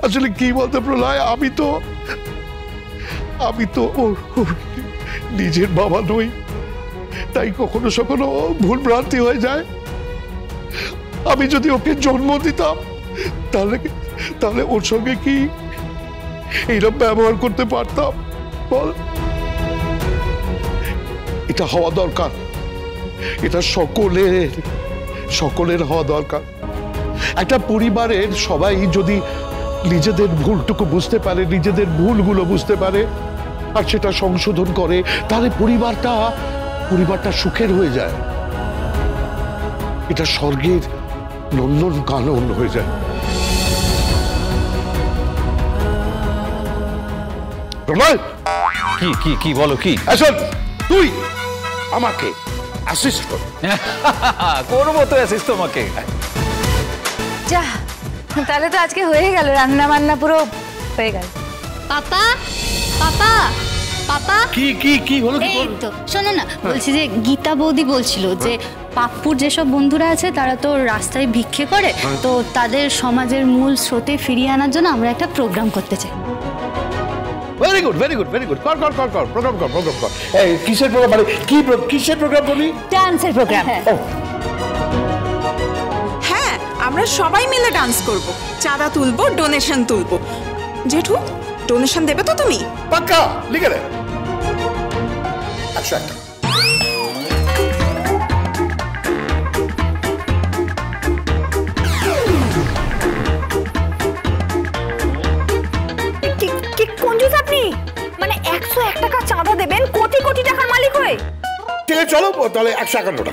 আসলে কি বলতে প্রলয়, আমি তো ওর নিজের বাবা নই, তাই কখনো কখনো ভুল ভ্রান্তি হয়ে যায়। আমি যদি ওকে জন্ম দিতাম তাহলে ওর সঙ্গে কি এইরকম ব্যবহার করতে পারতাম বল? এটা হওয়া দরকার, এটা সকলের হওয়া দরকার। একটা পরিবারের সবাই যদি নিজেদের ভুলটুকু বুঝতে পারে, নিজেদের ভুলগুলো বুঝতে পারে আর সেটা সংশোধন করে, তাহলে পরিবারটা সুখের হয়ে যায়। এটা স্বর্গের নন্দন কানন হয়ে যায়। প্রলয়, কি বলো? কি আসল তুই আমাকে অ্যাসিস্ট কর। করবো তো অ্যাসিস্ট তোমাকে। যা, তাহলে তো আজকে হয়ে গেল, রান্না বান্না পুরো হয়ে গেল। পাপা পাপা পাপা কি হলো? এই তো শোনো না, বলছি যে গীতা বৌদি বলছিল যে পাপ্পুর যেসব বন্ধুরা আছে তারা তো রাস্তায় ভিক্ষে করে, তো তাদের সমাজের মূল স্রোতে ফিরিয়ে আনার জন্য আমরা একটা প্রোগ্রাম করতে চাই। ভেরি গুড কর প্রোগ্রাম কর। এই কিসের প্রোগ্রাম, মানে কিসের প্রোগ্রাম বলি? ডান্সের প্রোগ্রাম। হ্যাঁ, আমরা সবাই মিলে ডান্স করব, চাঁদা তুলবো, ডোনেশন তুলবো। জেঠু, ডোনেশন দেবে তো তুমি? পাক্কা, লিখে দে। 100 টাকা। কি কঞ্জুস আপনি, মানে 101 টাকা চাঁদা দেবেন কোটি কোটি টাকার মালিক হয়ে? ঠিক আছে, চলো তাহলে 151 টাকা।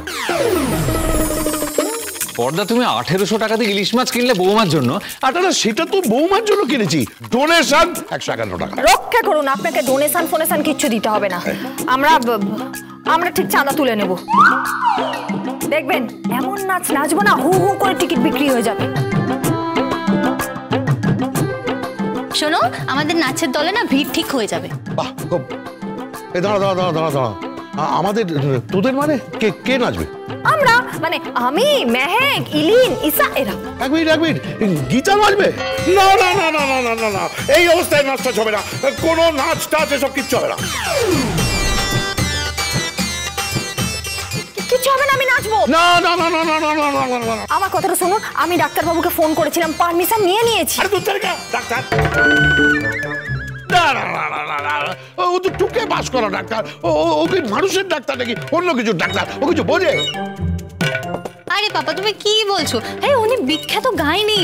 পর্দা, তুমি 1800 টাকা দিয়ে ইলিশ মাছ কিনলে বৌমার জন্য। সেটা তো বৌমার জন্য কিনেছি। ডোনেশন 151 টাকা। রক্ষা করুন, আপনাকে ডোনেশন ফোনেশন কিচ্ছু দিতে হবে না, আমরা ঠিক চাঁদা তুলে নেব। দেখবেন এমন নাচ নাচবো না, হু করে টিকিট বিক্রি হয়ে যাবে। শোনো, আমাদের নাচের দলে না ভিড় ঠিক হয়ে যাবে। বাহ, খুব। এই দাঁড়া, আমাদের তোদের মানে কে নাচবে? আমরা মানে আমি, মেহেক, ইলিন, ইসা, এরা। এক মিনিট, গীতা নাচবে? না, এই অবস্থায় নাচ টাচ হবে না, কোনো নাচ টাচ এসব কিচ্ছু হবে না। কিচ্ছু হবে না, আমি নাচবো। না। আমার কথাটা শুনুন, আমি ডাক্তারবাবুকে ফোন করেছিলাম, পারমিশন নিয়ে নিয়েছি। আরে তুই ডাক্তার? না, ও তো টুকে পাস করা ডাক্তার। ও কি মানুষের ডাক্তার নাকি অন্য কিছু ডাক্তার? ও কিছু বোঝে? আরে পাপা, তুমি কি বলছো? উনি বিখ্যাত গায়নি।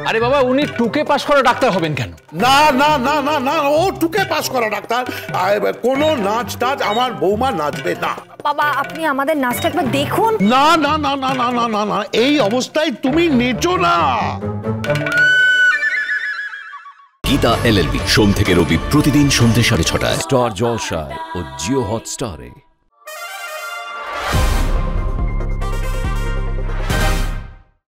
আরে বাবা, উনি টুকে পাস করা ডাক্তার হবেন কেন? না, ও টুকে পাস করা ডাক্তার। কোনো নাচ টাচ আমার বৌমা নাচবে না। বাবা, আপনি আমাদের নাচটা একবার দেখুন। না, এই অবস্থায় তুমি নেচো না। গীতা LLB সোম থেকে রবি প্রতিদিন সন্ধ্যে 6:30টায় স্টার জলসায় ও জিও হটস্টারে।